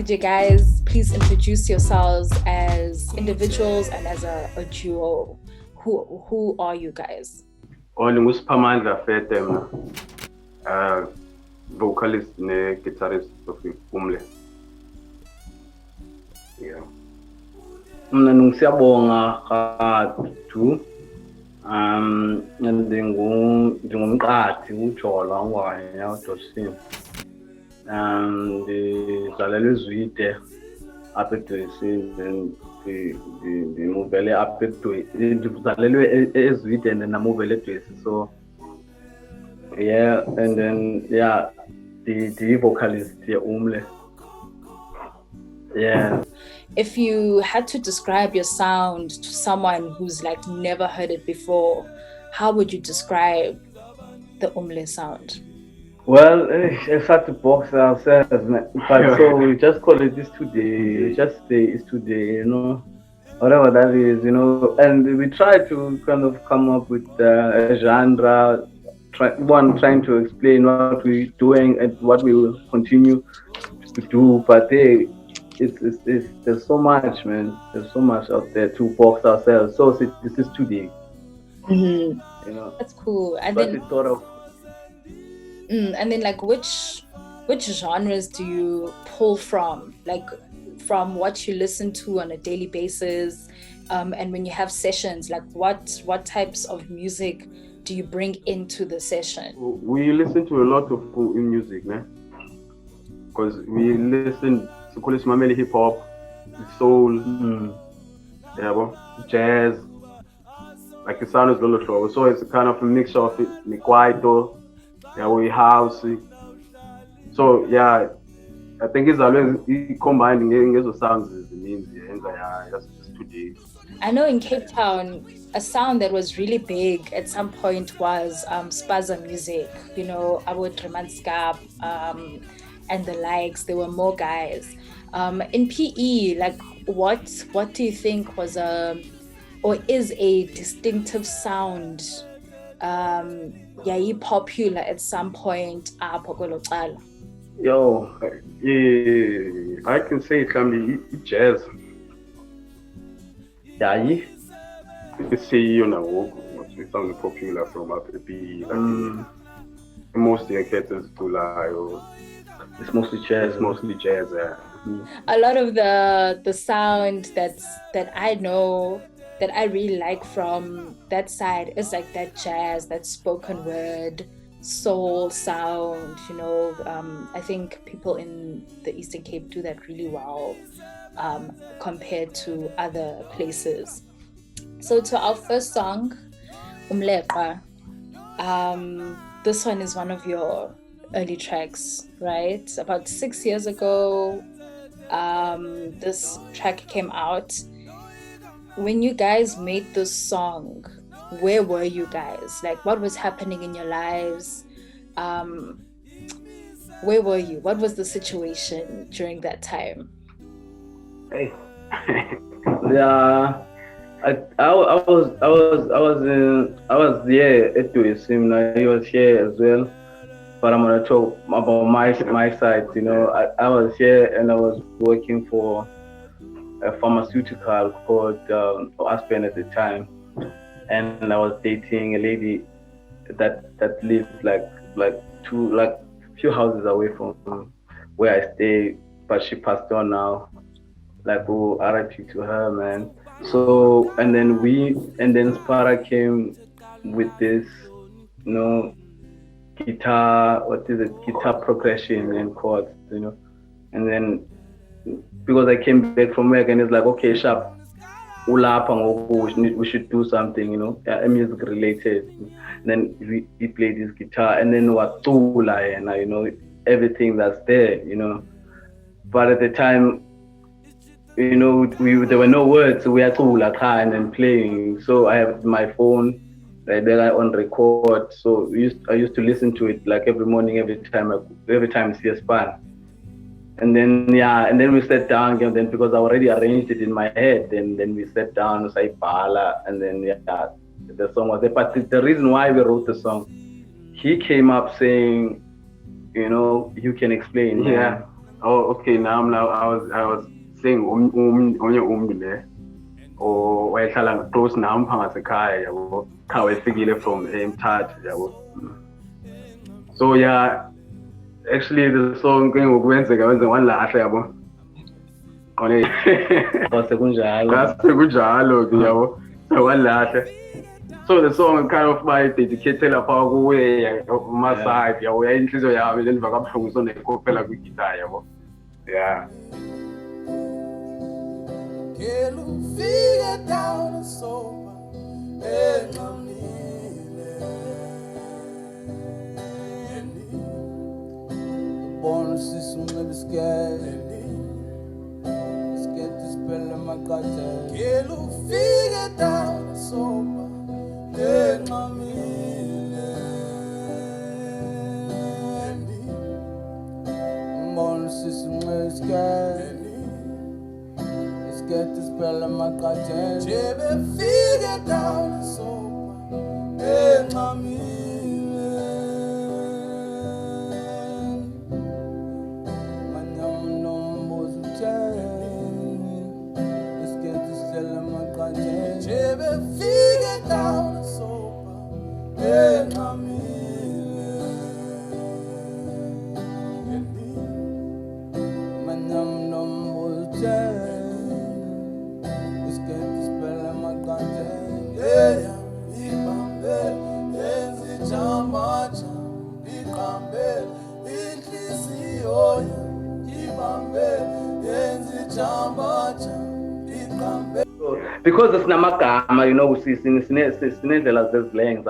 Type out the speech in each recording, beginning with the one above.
could you guys please introduce yourselves as individuals and as a duo? Who are you guys? Ngusiphamandla Fete mna. Vocalist ne guitarist of Umle. Yeah. Mna ngisiyabonga Ratu. Ndingumqathi uJola ngwanya uJosim. Ndidlalela eZwide apha eDwesi ndimuvele apha eDwesi ndidlalelwe eZwide ndinamuvele eDwesi so yeah and then yeah the vocalist Umle. Yeah. If you had to describe your sound to someone who's like never heard it before, how would you describe the Umle sound? Well, it's hard to box ourselves, but so we just call it this today. Just say it's today, you know, whatever that is, you know. And we try to kind of come up with a genre, trying to explain what we're doing and what we will continue to do. But there's so much, man. There's so much out there to box ourselves. So this is today. Mm-hmm. You know, that's cool. And but then it's sort of. And then like which genres do you pull from? Like from what you listen to on a daily basis, and when you have sessions, like what types of music do you bring into the session? We listen to a lot of music, né? Because we listen to mameli hip hop, soul, jazz. Like the sound is lolo, so it's a kind of a mixture of it, kwaito. Yeah, we house. So yeah, I think it's always combining those sounds is means just today. I know in Cape Town, a sound that was really big at some point was spaza music. You know, I would Remanskap and the likes. There were more guys. In PE, like what do you think was or is a distinctive sound? Popular at some point Yo, I can say it can be jazz. Yeah, you see, you know, it's something popular from up PE. Mostly caters to like. It's mostly jazz. Yeah. A lot of the sound that I know that I really like from that side is like that jazz, that spoken word, soul sound, you know. I think people in the Eastern Cape do that really well compared to other places. So to our first song, Umle Sound. This one is one of your early tracks, right? About 6 years ago, this track came out. When you guys made this song, where were you guys? Like, what was happening in your lives? Where were you? What was the situation during that time? Hey, yeah, I was there at Dwesim. He was here as well. But I'm gonna talk about my side. You know, I was here and I was working for a pharmaceutical called Aspen at the time, and I was dating a lady that lived like few houses away from where I stay, but she passed on now. Like, oh, RIP to her, man. So and then Spara came with this, you know, guitar progression and chords, you know, and then. Because I came back from work and it's like, okay, sharp, we should do something, you know, music related. And then he played his guitar and then what and you know, everything that's there, you know. But at the time, you know, there were no words, so we had to and then playing. So I have my phone right there on record. So I used to listen to it like every morning, every time it's a span. And then we sat down again. Then because I already arranged it in my head, then we sat down, say Bala, and then the song was there. But the reason why we wrote the song, he came up saying, you know, you can explain. Yeah. Oh, okay. Now I was saying umntu le or wayehlala close nami phangasekhaya yabo. Kha wayefikile from eMthatha yabo. So yeah, actually the song ke ngokwenzeka wenze wanlahle yabo. Qone. Kwasekunjalo. Kunjalo ke yabo. Wanlahle. So the song kind of by dedicated lapha kuye my side yabo yayinhliziyo yami lenziva kabuhlungu so nekhophela kwi-guitar yabo. Yeah. Figure down and sober and born system of the sky. Scared to spell in my gutter. Figure down and sober and born system of the sky. Get to spell in my cotton. Jimmy, figure down and sober. Hey, mommy. My numbers of change. Let's get to spell in my cotton. Jimmy, figure down and sober. Hey, mommy. My numbers of change. Because it's namagama, you know, we see sinendlela zezilengs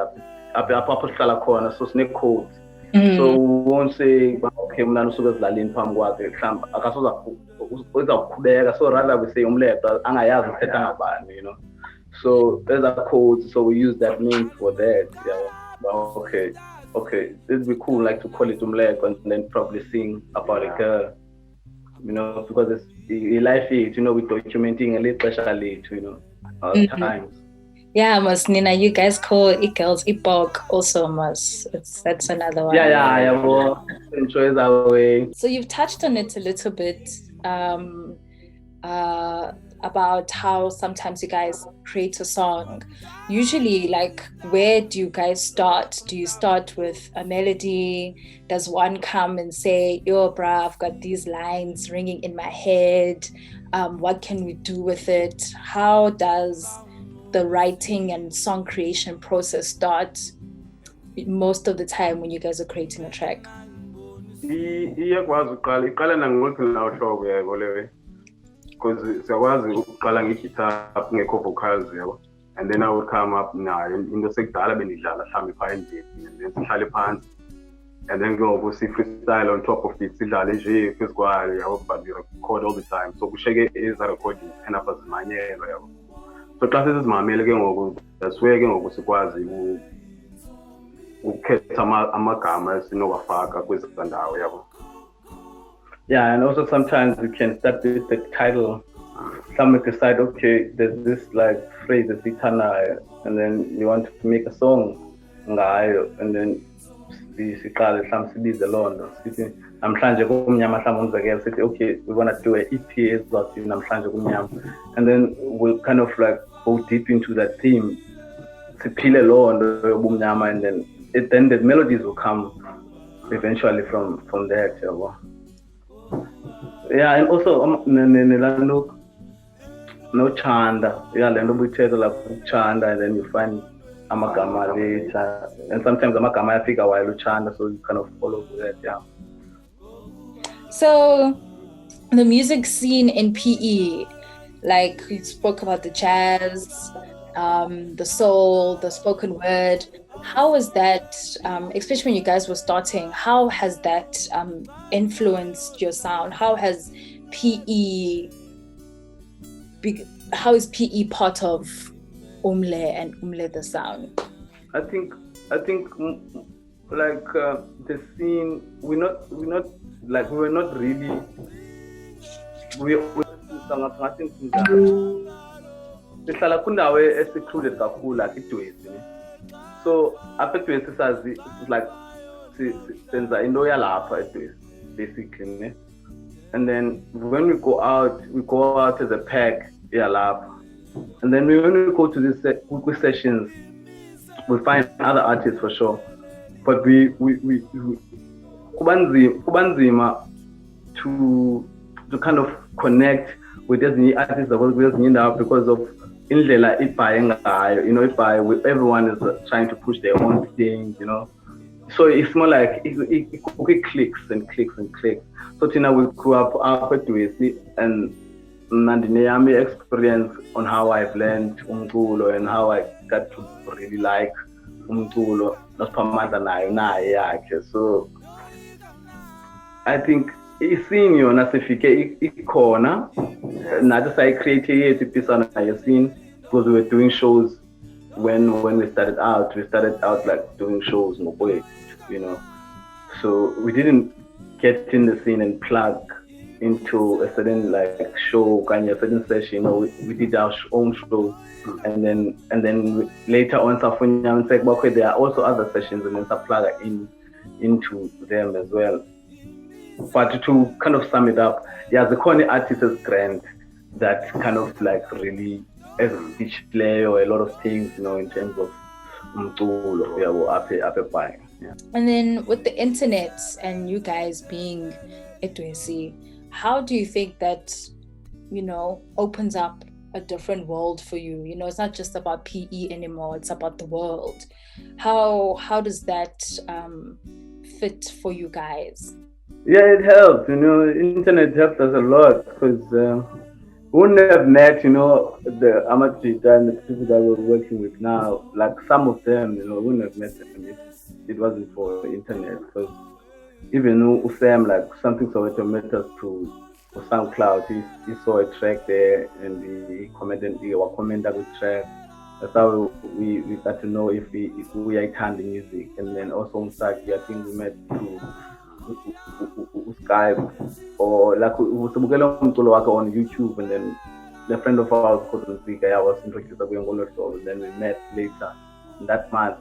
apho sihlala khona, so sine codes. So we won't say okay mna usuke ezidlaleni phambi kwakhe mhlawumbe akasoza uzawuqhubeka, so rather we say umleqwa angayazi uthetha ngabani, you know. So there's a code, so we use that name for that. Yeah. But okay, it'd be cool like to call it Umle and then probably sing about a girl, you know, because it's life it, you know, we're documenting a little especially, you know, all the times. Yeah, Mas Nina, you guys call it girls Ipok also, Mas. That's another one. Yeah, well, enjoy that way. So you've touched on it a little bit, about how sometimes you guys create a song. Usually, like, where do you guys start? Do you start with a melody? Does one come and say, yo, bruh, I've got these lines ringing in my head. What can we do with it? How does the writing and song creation process start most of the time when you guys are creating a track? Because siyakwazi ukuqala ngeguitar ngekho vocals yabo, and then I would come up nayo into sekudala benidlala mhlawumbe phaya endlini, and then sihlale phansi, and then go si freestyle on top of it, sidlale nje phezu kwayo yabo, but we record all the time, so kusheke eza recordings end up azimanyelwa yabo. So xa sesizimamele ke ngoku that's where ke ngoku sikwazi ukukhetha amagama esinowafaka kwezi ndawo yabo. Yeah, and also sometimes we can start with the title. Some decide, okay, there's this like phrase, and then you want to make a song, and then some cities alone. I'm trying to go okay, we want to do an EP as well, and then we'll kind of like go deep into that theme, and then the melodies will come eventually from that. Yeah, and also no chanda. Yeah, then we tell like chanda, and then you find amagama later, and sometimes amagama I figure while chanda, so you kind of follow that. Yeah. So the music scene in PE, like you spoke about the jazz, the soul, the spoken word. How was that, especially when you guys were starting, how has that influenced your sound? How is PE part of Umle and Umle the sound? I think like the scene, we were not really sihlala kundawo esecluded kakhulu like iDwezi. So apha eDwezi sazi it's like senza into yalapha eDwezi basically, ne? And then when we go out as a pack, lab. And then when we go to these sessions, we find other artists for sure. But we kubanzima to kind of connect with these artists because of indlela ibhaye ngayo, ibhaye, everyone is trying to push their own things, So it's more like it clicks and clicks and clicks. So Tina, we grew up at Dwesi, and Nandineyami experience on how I've learned umculo and how I got to really like umculo. So I think isini yona sifike ikhona nathi sayicreate ipisana yesini because we were doing shows when we started out like doing shows ngokwethu, so we didn't get in the scene and plug into a certain like show, kind of a certain session. We did our own shows, and then later on, there are also other sessions, and then plug into them as well. But to kind of sum it up, the corny artist is grand that kind of like really has a speech play or a lot of things, in terms of buying. Yeah. And then with the internet and you guys being Etwesi, how do you think that, opens up a different world for you? It's not just about PE anymore, it's about the world. How does that fit for you guys? Yeah, it helps, internet helps us a lot because we wouldn't have met, the amateur and the people that we're working with now, like some of them, we wouldn't have met them if it wasn't for the internet. Because even Usam, like something so met us to SoundCloud, he saw a track there and he commented with track. That's how we got to know if we are kind of music. And then also on Saki, I think we met through Skype or like on YouTube, and then the friend of ours couldn't speak. I was introduced to and then we met later in that month.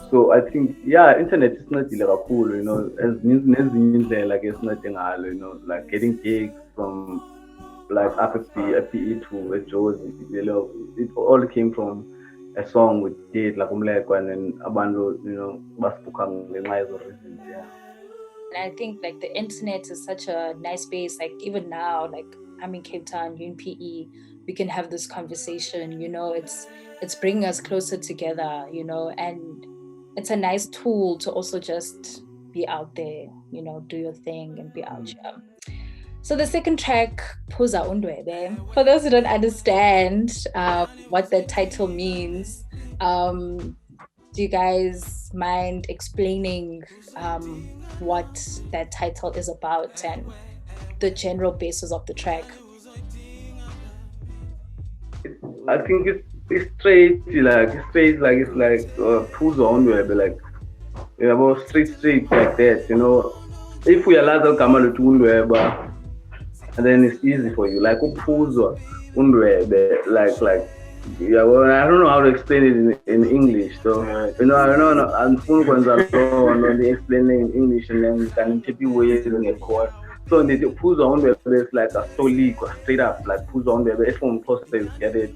So I think internet is not really cool, as like it's nothing, like getting gigs from like a PE to a Josie, it all came from a song we did like Umle Sound, and then Abando, Baspukang, the nice reasons, And I think like the internet is such a nice space. Like even now, like I'm in Cape Town, you're in PE, we can have this conversation. It's bringing us closer together. And it's a nice tool to also just be out there. Do your thing and be out here. So the second track, Phuza Undwebe. For those who don't understand what the title means, do you guys mind explaining what that title is about and the general basis of the track? I think it's straight, it's like Phuza Undwebe, like about straight like that, If we allow the Kamalo to Undwebe, and then it's easy for you, like Phuza Undwebe, like. Yeah, well, I don't know how to explain it in English. So, I don't know. I'm full ones are they explain it in English and then you can take ways in a chord. So, the Phuza Undwebe is like a solid, straight up, like Phuza Undwebe. If I'm process, get it.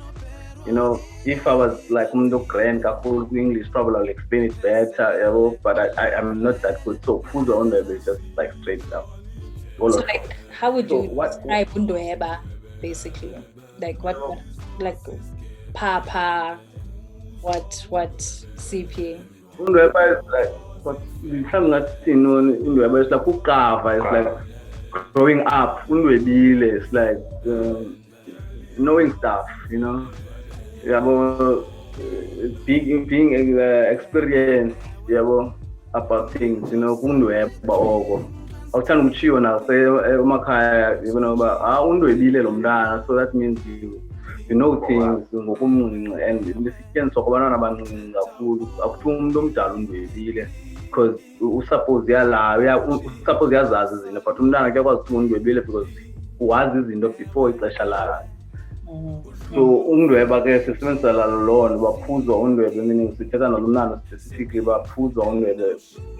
If I was like Grand English, probably I'll explain it better. But I'm not that good. So, Phuza Undwebe is just like straight up. So, like, how would you describe Undwebe, basically? Like, what like. Papa, what CP? Undwebe is like what you cannot see. Undwebe is like Gqeberha. It's like growing up. Undwebile is like knowing stuff. Being experienced. About things. Undwebe oko. Awuthanda ukushiwo na emakhaya undwebile lo mntana, so that means you know things ngokumncinci, and lesityenziswa kwabantwana abancinci kakhulu akuthiwa umuntu omdala undwebile because usuppose yazazi izinto, but umntana kuyakwazi ukuthiwa undwebile because wazi izinto before ixesha lakhe. So undweba ke sisebenzisa lona baphuzwa undwebe, meaning sithetha nalomnano specifically baphuzwa undwebe.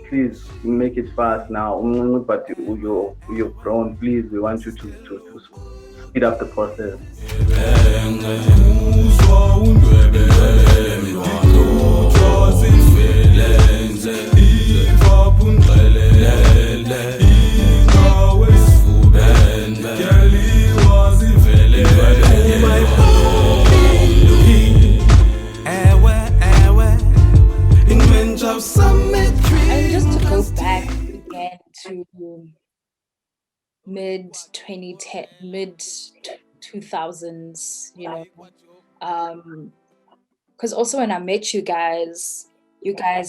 Please make it fast now, but you're grown, please, we want you to speed up the process. And just to go back again to mid 2000s, you know, because also when I met you guys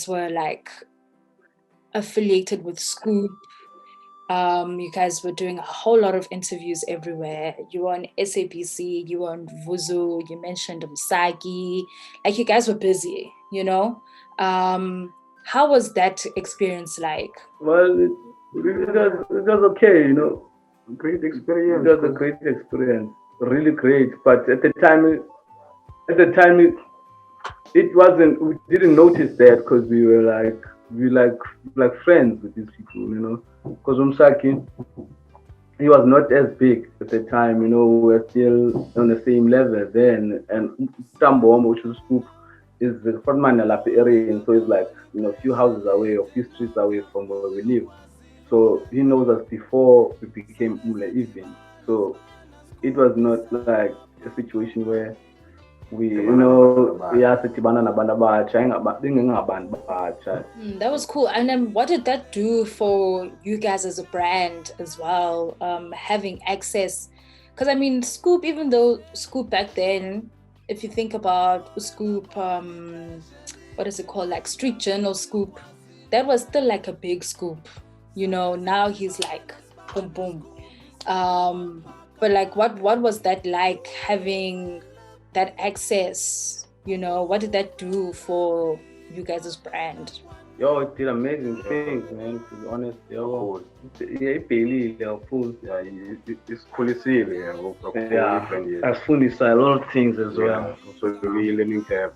were like affiliated with Scoop. You guys were doing a whole lot of interviews everywhere. You were on SABC, you were on Vuzu, you mentioned Msaki. Like, you guys were busy, you know? How was that experience like? Well, it was okay, you know. Great experience. It was a great experience, really great. But at the time, it wasn't. We didn't notice that because we were like friends with these people, you know. Because Umsaki, he was not as big at the time, you know. We were still on the same level then, and Tambom, which was Scoop, is the Frontman area, and so it's like, you know, a few houses away, a few streets away from where we live. So he knows us before we became Umle even. So it was not like a situation where we, you know, That was cool. And then what did that do for you guys as a brand as well, having access? Because I mean, Scoop, even though Scoop back then, if you think about Scoop, what is it called, like Street Journal Scoop, that was still like a big scoop, you know. Now he's like boom boom. But like, what was that like, having that access, you know? What did that do for you guys' brand? Yo, it did amazing things, man, to be honest. Yo, it's cool to see, yeah, as funny side, a lot of things as well. So we learning curve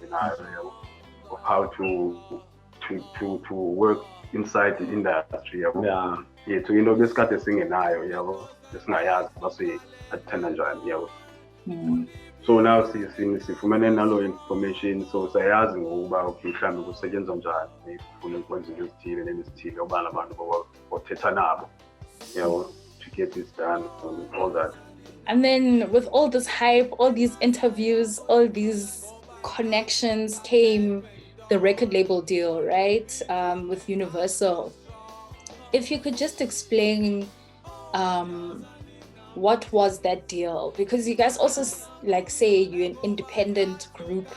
of how to work inside the industry. Yeah. Yeah, so you know, this got a thing in eye, this not say attend so now sifumene nalo information, so sayazi ngokuba mhlawumbe kusetshenzwa njani ufuna ukwenza into ezithile nezithile obana abantu othetha nabo, you know, to get this done and all that. And then with all this hype, all these interviews, all these connections, came the record label deal, right? With Universal. If you could just explain what was that deal? Because you guys also like say you're an independent group,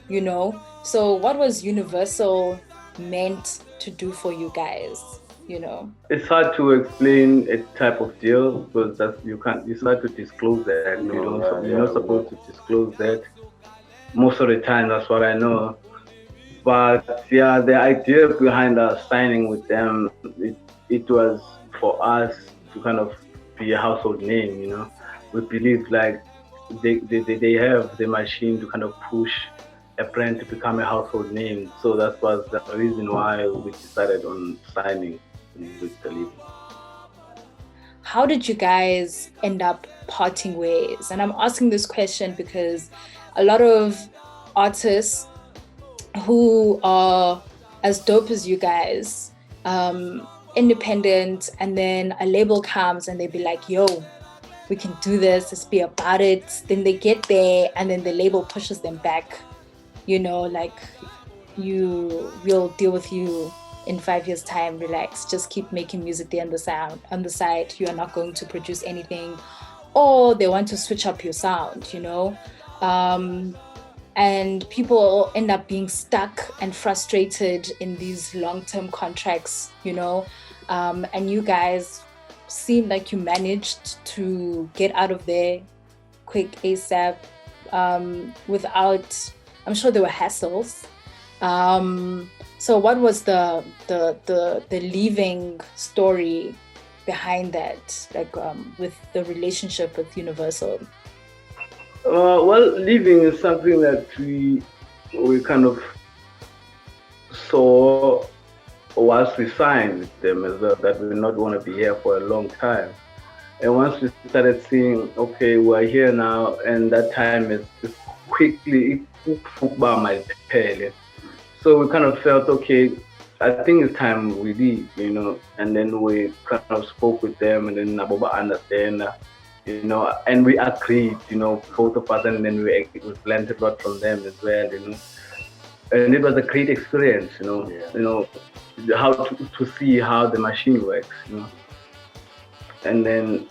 you know? So what was Universal meant to do for you guys, you know? It's hard to explain a type of deal because it's hard to disclose that. You're not supposed to disclose that. Most of the time, that's what I know. But yeah, the idea behind us signing with them, it was for us to kind of be a household name, you know. We believe like they have the machine to kind of push a brand to become a household name. So that was the reason why we decided on signing with the label. How did you guys end up parting ways? And I'm asking this question because a lot of artists who are as dope as you guys, independent, and then a label comes and they be like, yo, we can do this, let's be about it. Then they get there and then the label pushes them back, you know, like, we'll deal with you in 5 years' time, relax, just keep making music there on the side, you are not going to produce anything. Or they want to switch up your sound, you know. And people end up being stuck and frustrated in these long-term contracts, you know. And you guys seem like you managed to get out of there quick, ASAP, without, I'm sure there were hassles. So what was the leaving story behind that, like with the relationship with Universal? Well, leaving is something that we kind of saw once we signed with them as well, that we not want to be here for a long time. And once we started seeing, okay, we're here now, and that time is quickly my. So we kind of felt, okay, I think it's time we leave, and then we kind of spoke with them, and then Naboba understand, and we agreed, both of us, and then we learned a lot from them as well. And it was a great experience, how to see how the machine works. And then,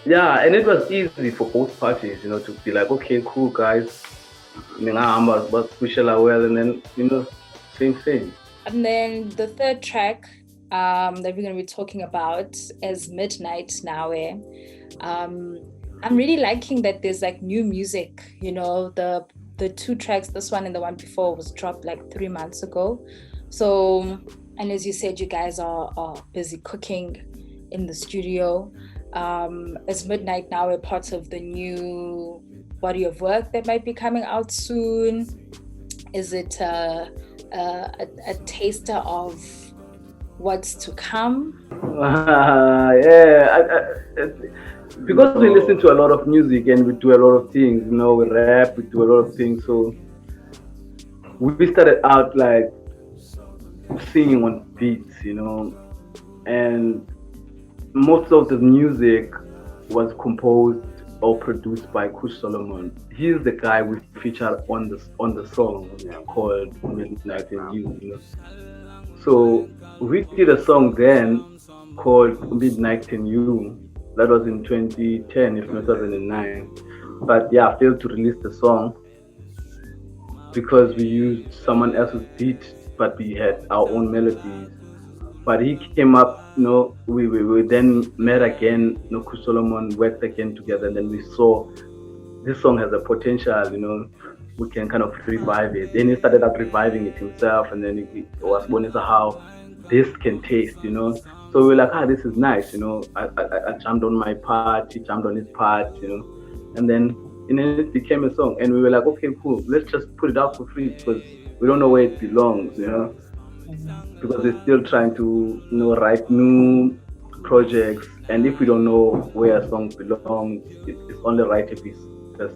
yeah, and it was easy for both parties, to be like, okay, cool, guys, but we shall well, and then, same thing. And then the third track that we're going to be talking about is Midnight Now. I'm really liking that there's like new music, the two tracks, this one and the one before, was dropped like 3 months ago. So, and as you said, you guys are busy cooking in the studio. Is Midnight Now a part of the new body of work that might be coming out soon? Is it a taster of what's to come? Because we listen to a lot of music and we do a lot of things, we rap, we do a lot of things. So we started out like singing on beats, and most of the music was composed or produced by Kush Solomon. He's the guy we featured on the song called Midnight and You. So we did a song then called Midnight and You. That was in 2010, if not 2009. But yeah, I failed to release the song because we used someone else's beat, but we had our own melodies. But he came up, we then met again, Kush Solomon worked again together, and then we saw this song has a potential, we can kind of revive it. Then he started up reviving it himself, and then he was bonus how this can taste, So we were like, this is nice, I jumped on my part, he jumped on his part, and then it became a song. And we were like, okay, cool, let's just put it out for free because we don't know where it belongs, because we're still trying to, write new projects. And if we don't know where a song belongs, it's only right if we just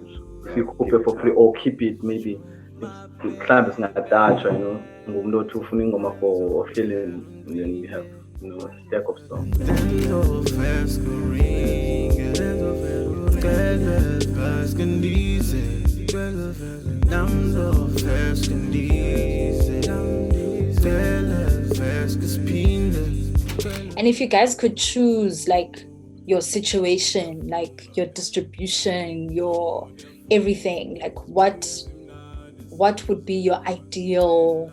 keep it for free or keep it maybe. It's not that, for feeling, and then we have a stack of songs. And if you guys could choose like your situation, like your distribution, your everything, like what would be your ideal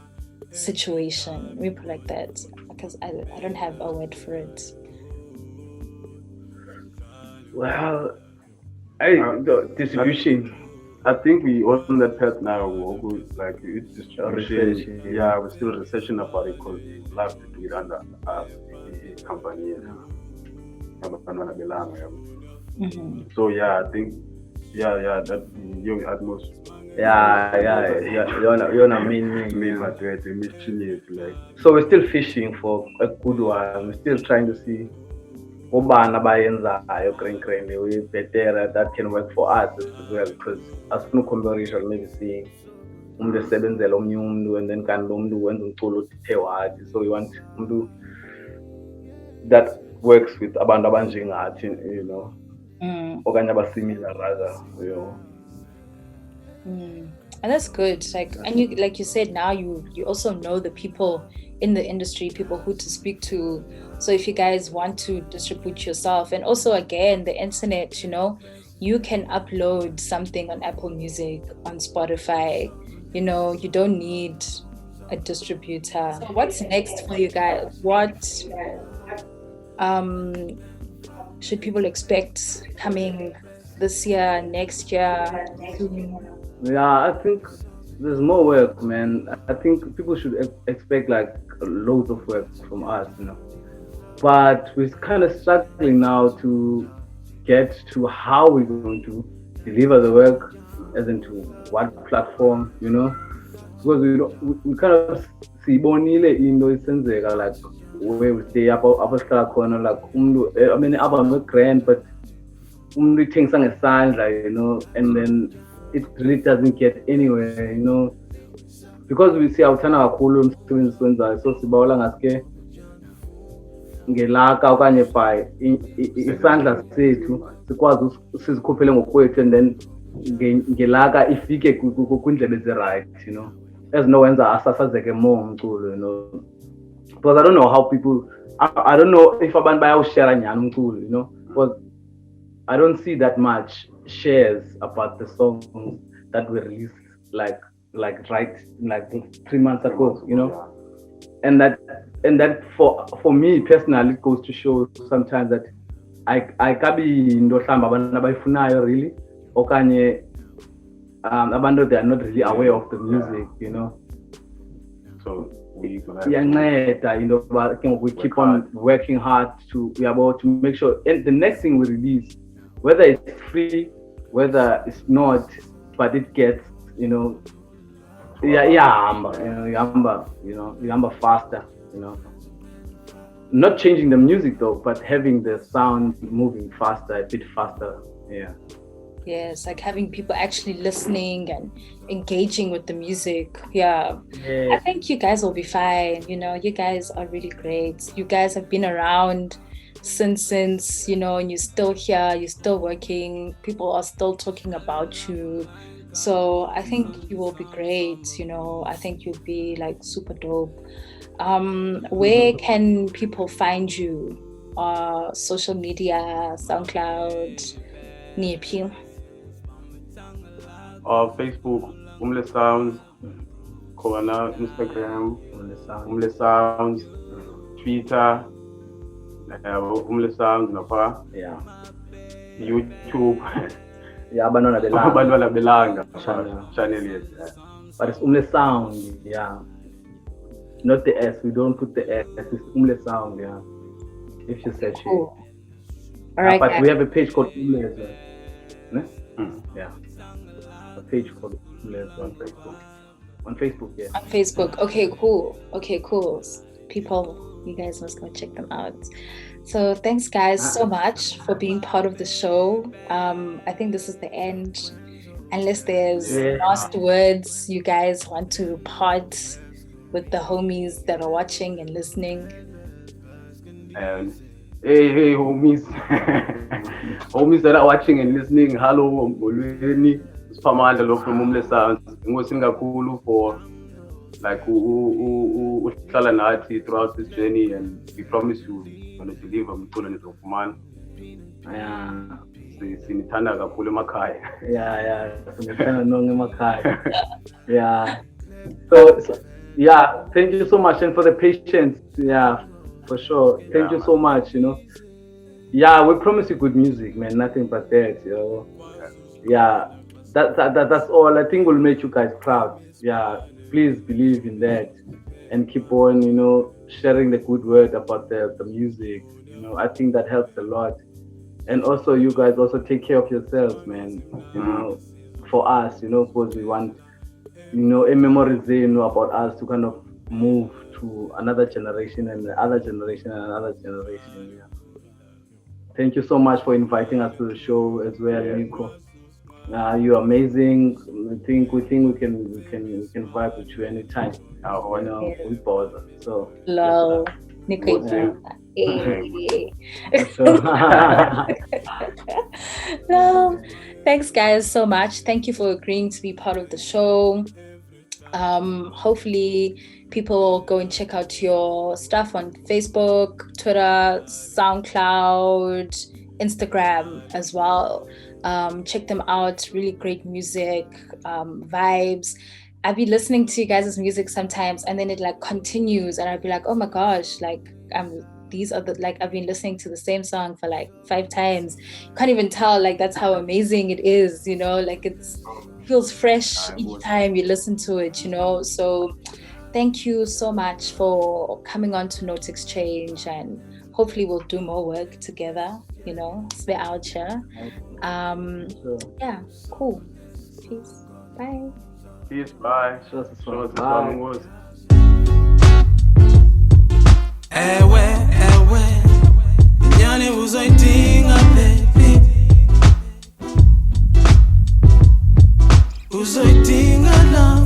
situation? Let me put it like that, because I don't have a word for it. Well, the distribution. I think we on that path now. Like it's distribution. Yeah, we're still researching about it because we love to do it under us company. So yeah, I think that young atmosphere. You're not mean like. So we're still fishing for a good one. We're still trying to see better that can work for us as well, because as no combination maybe seeing umsebenzela omnye umuntu and then kanti lo muntu wenza umculo othe wathi, so we want umuntu that works with abantu abanjengathi, okanye abasimilar rather, And that's good. And you, like you said, now you also know the people in the industry, people who to speak to. So if you guys want to distribute yourself, and also again the internet, you can upload something on Apple Music, on Spotify. You don't need a distributor. So what's next for you guys? What should people expect coming this year, next year? Yeah, I think there's more work, man. I think people should expect like loads of work from us, But we're kind of struggling now to get to how we're going to deliver the work, as into what platform, you know, because we kind of sibonile into isenzeka like where we stay up sihlala khona like umuntu I mean aba grand but umuntu ithengisa ngesandla, you know, and then it really doesn't get anywhere, you know, because we see awuthanda kakhulu umsebenzi siwenzayo, so sibawela ngaske ngelaka okanye by isandla sethu sikwazi sizikhuphele ngokwethu, and then ngelaka ifike kwindlebe ze-right, you know, ezinowenza asasazeke more umculo, you know, because I don't know how people, I don't know if abantu bayawushare njani umculo, you know, because I don't see that much shares about the songs that were released like right like 3 months ago, you know, and that for me personally it goes to show sometimes that I kabi into mhlawumbe abantu abayifunayo really okanye abantu they are not really aware of the music, you know, so iyanceda into we keep on working hard to make sure, and the next thing we release, whether it's free, whether it's not, but it gets, you know, yamba faster, you know, not changing the music though, but having the sound moving faster, a bit faster. Yeah. Yes, like having people actually listening and engaging with the music. Yeah. I think you guys will be fine. You know, you guys are really great. You guys have been around since, you know, and you're still here, you're still working. People are still talking about you. So I think you will be great. You know, I think you'll be like super dope. Where can people find you? Social media, SoundCloud, Niping? Facebook, Umle Sound, Corona, Instagram, Umle Sound, Twitter, Umle Sound, yeah, YouTube, yeah, Abantwana Belanga channel, yes. But it's Umle Sound, yeah, not the S. We don't put the S. It's Umle Sound, yeah. If you search it. All right. But we have a page called Umle as well. Yeah. A page called Umle as well on Facebook, yeah. On Facebook. Okay, cool. People, you guys must go check them out. So thanks guys so much for being part of the show. I think this is the end. Unless there's last words you guys want to part with the homies that are watching and listening. And hey homies. Homies that are watching and listening, hello, Molweni. It's Pamanda lo from Umle Sound. Ngosini kakhulu for like uhlala nathi throughout this journey, and we promise you gonna deliver umculo nizofumana. Yeah. Sinithanda kakhulu emakhaya. Yeah, sinithanda nonke emakhaya. Yeah. So yeah, thank you so much, and for the patience. Yeah, for sure. Thank you so much, you know. Yeah, we promise you good music, man. Nothing but that, you know. Yeah, that's all. I think will make you guys proud. Yeah, please believe in that and keep on, you know, sharing the good word about the music. You know, I think that helps a lot. And also, you guys also take care of yourselves, man. You know, for us, you know, because we want, you know, a memories, you know, about us to kind of move to another generation and another generation and another generation. Yeah. Thank you so much for inviting us to the show as well, Nikho. You're amazing. We think we can vibe with you anytime. You know, we bother. So love, Nikho. No, thanks guys so much. Thank you for agreeing to be part of the show. Hopefully people will go and check out your stuff on Facebook, Twitter, SoundCloud, Instagram as well. Check them out. Really great music, vibes. I'll be listening to you guys' music sometimes, and then it like continues, and I'll be like, oh my gosh, like these are the, like, I've been listening to the same song for like 5 times. Can't even tell, like, that's how amazing it is, you know, like it feels fresh each time you listen to it, you know. So thank you so much for coming on to Note Exchange, and hopefully we'll do more work together, you know, stay out here. Yeah, cool. Peace. Bye. Peace, bye. Bye. Ewe, nyani uzoyidinga baby, uzoyidinga la